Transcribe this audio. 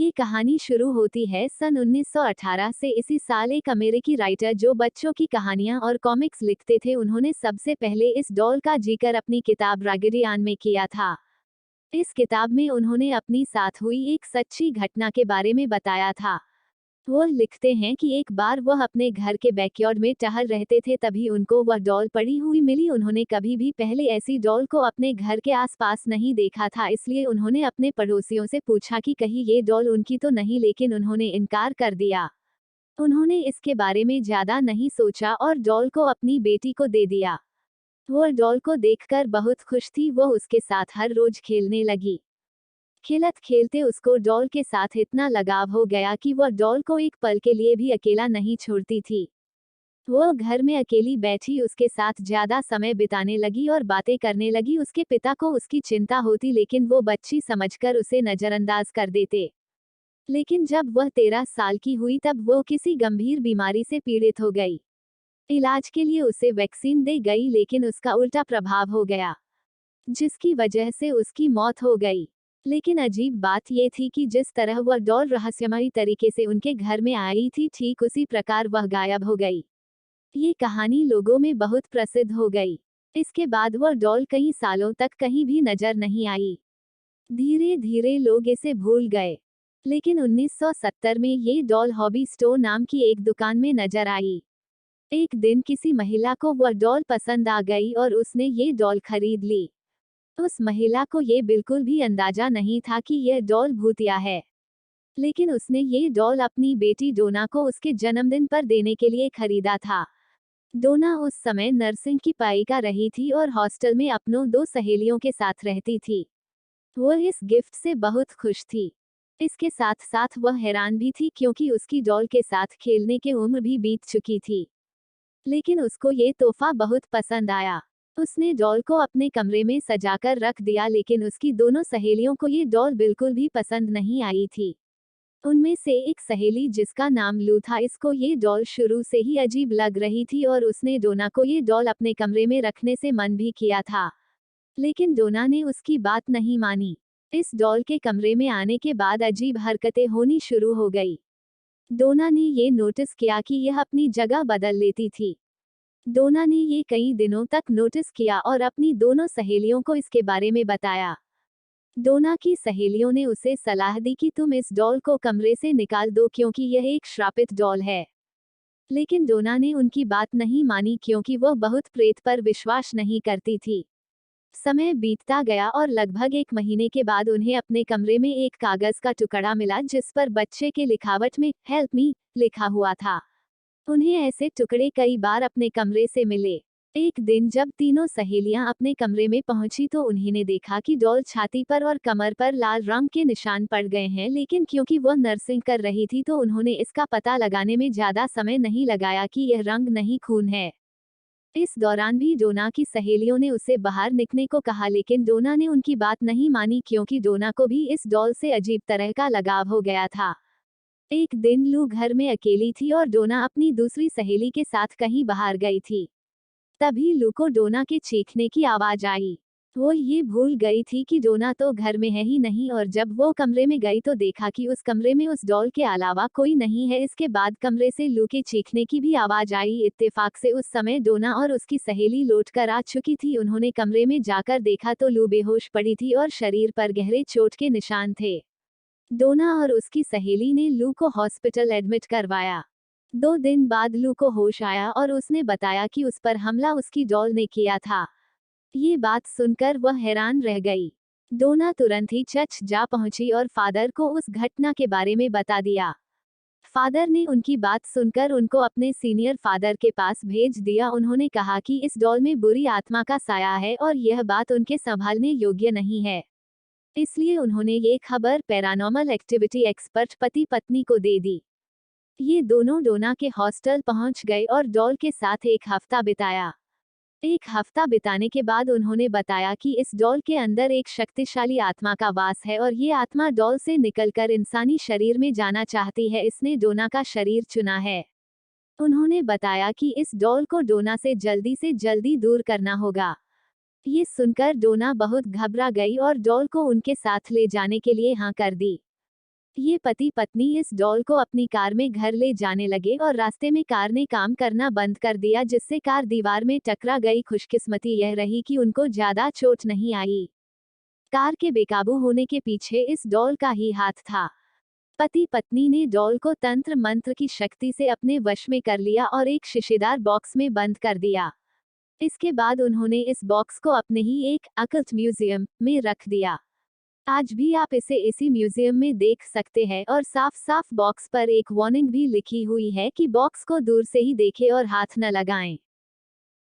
ये कहानी शुरू होती है सन 1918 से। इसी साल एक अमेरिकी राइटर जो बच्चों की कहानियां और कॉमिक्स लिखते थे, उन्होंने सबसे पहले इस डॉल का जिक्र अपनी किताब रागिडी आन में किया था। इस किताब में उन्होंने अपनी साथ हुई एक सच्ची घटना के बारे में बताया था। वो लिखते हैं कि एक बार वह अपने घर के बैकयार्ड में टहल रहते थे, तभी उनको वह डॉल पड़ी हुई मिली। उन्होंने कभी भी पहले ऐसी डॉल को अपने घर के आसपास नहीं देखा था, इसलिए उन्होंने अपने पड़ोसियों से पूछा कि कहीं ये डॉल उनकी तो नहीं, लेकिन उन्होंने इनकार कर दिया। उन्होंने इसके बारे में ज्यादा नहीं सोचा और डॉल को अपनी बेटी को दे दिया। वो डॉल को देखकर बहुत खुश थी, वह उसके साथ हर रोज खेलने लगी। खेलत खेलते उसको डॉल के साथ इतना लगाव हो गया कि वह डॉल को एक पल के लिए भी अकेला नहीं छोड़ती थी। वो घर में अकेली बैठी उसके साथ ज्यादा समय बिताने लगी और बातें करने लगी। उसके पिता को उसकी चिंता होती, लेकिन वो बच्ची समझकर उसे नजरअंदाज कर देते। लेकिन जब वह 13 साल की हुई तब वो किसी गंभीर बीमारी से पीड़ित हो गई। इलाज के लिए उसे वैक्सीन दी गई, लेकिन उसका उल्टा प्रभाव हो गया, जिसकी वजह से उसकी मौत हो गई। लेकिन अजीब बात यह थी कि जिस तरह वह डॉल रहस्यमयी तरीके से उनके घर में आई थी, ठीक उसी प्रकार वह गायब हो गई। ये कहानी लोगों में बहुत प्रसिद्ध हो गई। इसके बाद वह डॉल कई सालों तक कहीं भी नजर नहीं आई। धीरे धीरे लोग इसे भूल गए। लेकिन 1970 में ये डॉल हॉबी स्टोर नाम की एक दुकान में नजर आई। एक दिन किसी महिला को वह डॉल पसंद आ गई और उसने ये डॉल खरीद ली। उस महिला को ये बिल्कुल भी अंदाजा नहीं था कि यह डॉल भूतिया है, लेकिन उसने ये डॉल अपनी बेटी डोना को उसके जन्मदिन पर देने के लिए खरीदा था। डोना उस समय नर्सिंग की पढ़ाई कर रही थी और हॉस्टल में अपनों 2 सहेलियों के साथ रहती थी। वह इस गिफ्ट से बहुत खुश थी। इसके साथ साथ वह हैरान भी थी, क्योंकि उसकी डॉल के साथ खेलने की उम्र भी बीत चुकी थी। लेकिन उसको ये तोहफा बहुत पसंद आया। उसने डॉल को अपने कमरे में सजाकर रख दिया, लेकिन उसकी दोनों सहेलियों को ये डॉल बिल्कुल भी पसंद नहीं आई थी। उनमें से एक सहेली, जिसका नाम लू था, इसको ये डॉल शुरू से ही अजीब लग रही थी और उसने डोना को ये डॉल अपने कमरे में रखने से मन भी किया था। लेकिन डोना ने उसकी बात नहीं मानी। इस डॉल के कमरे में आने के बाद अजीब हरकतें होनी शुरू हो गई। डोना ने ये नोटिस किया कि यह अपनी जगह बदल लेती थी। डोना ने ये कई दिनों तक नोटिस किया और अपनी दोनों सहेलियों को इसके बारे में बताया। डोना की सहेलियों ने उसे सलाह दी कि तुम इस डॉल को कमरे से निकाल दो, क्योंकि यह एक श्रापित डॉल है। लेकिन डोना ने उनकी बात नहीं मानी, क्योंकि वह बहुत प्रेत पर विश्वास नहीं करती थी। समय बीतता गया और लगभग 1 महीने के बाद उन्हें अपने कमरे में एक कागज का टुकड़ा मिला, जिस पर बच्चे के लिखावट में हेल्प मी लिखा हुआ था। उन्हें ऐसे टुकड़े कई बार अपने कमरे से मिले। एक दिन जब तीनों सहेलियां अपने कमरे में पहुंची तो उन्होंने देखा कि डॉल छाती पर और कमर पर लाल रंग के निशान पड़ गए हैं, लेकिन क्योंकि वह नर्सिंग कर रही थी तो उन्होंने इसका पता लगाने में ज्यादा समय नहीं लगाया कि यह रंग नहीं, खून है। इस दौरान भी डोना की सहेलियों ने उसे बाहर निकलने को कहा, लेकिन डोना ने उनकी बात नहीं मानी, क्योंकि डोना को भी इस डॉल से अजीब तरह का लगाव हो गया था। एक दिन लू घर में अकेली थी और डोना अपनी दूसरी सहेली के साथ कहीं बाहर गई थी। तभी लू को डोना के चीखने की आवाज आई। वो ये भूल गई थी कि डोना तो घर में है ही नहीं, और जब वो कमरे में गई तो देखा कि उस कमरे में उस डॉल के अलावा कोई नहीं है। इसके बाद कमरे से लू के चीखने की भी आवाज आई। इत्तेफाक से उस समय डोना और उसकी सहेली लौटकर आ चुकी थी। उन्होंने कमरे में जाकर देखा तो लू बेहोश पड़ी थी और शरीर पर गहरे चोट के निशान थे। डोना और उसकी सहेली ने लू को हॉस्पिटल एडमिट करवाया। 2 दिन बाद लू को होश आया और उसने बताया कि उस पर हमला उसकी डॉल ने किया था। ये बात सुनकर वह हैरान रह गई। डोना तुरंत ही चर्च जा पहुंची और फादर को उस घटना के बारे में बता दिया। फादर ने उनकी बात सुनकर उनको अपने सीनियर फादर के पास भेज दिया। उन्होंने कहा कि इस डॉल में बुरी आत्मा का साया है और यह बात उनके संभालने योग्य नहीं है। इसलिए उन्होंने ये खबर पैरानॉर्मल एक्टिविटी एक्सपर्ट पति पत्नी को दे दी। ये दोनों डोना के हॉस्टल पहुंच गए और डॉल के साथ 1 हफ्ता बिताया। 1 हफ्ता बिताने के बाद उन्होंने बताया कि इस डॉल के अंदर एक शक्तिशाली आत्मा का वास है और ये आत्मा डॉल से निकलकर इंसानी शरीर में जाना चाहती है। इसने डोना का शरीर चुना है। उन्होंने बताया कि इस डॉल को डोना से जल्दी दूर करना होगा। ये सुनकर डोना बहुत घबरा गई और डॉल को उनके साथ ले जाने के लिए हाँ कर दी। ये पति पत्नी इस डॉल को अपनी कार में घर ले जाने लगे और रास्ते में कार ने काम करना बंद कर दिया, जिससे कार दीवार में टकरा गई। खुशकिस्मती यह रही कि उनको ज्यादा चोट नहीं आई। कार के बेकाबू होने के पीछे इस डॉल का ही हाथ था। पति पत्नी ने डॉल को तंत्र मंत्र की शक्ति से अपने वश में कर लिया और एक शीशेदार बॉक्स में बंद कर दिया। इसके बाद उन्होंने इस बॉक्स को अपने ही एक अकल्ट म्यूजियम में रख दिया। आज भी आप इसे इसी म्यूजियम में देख सकते हैं और साफ साफ बॉक्स पर एक वार्निंग भी लिखी हुई है कि बॉक्स को दूर से ही देखें और हाथ न लगाएं।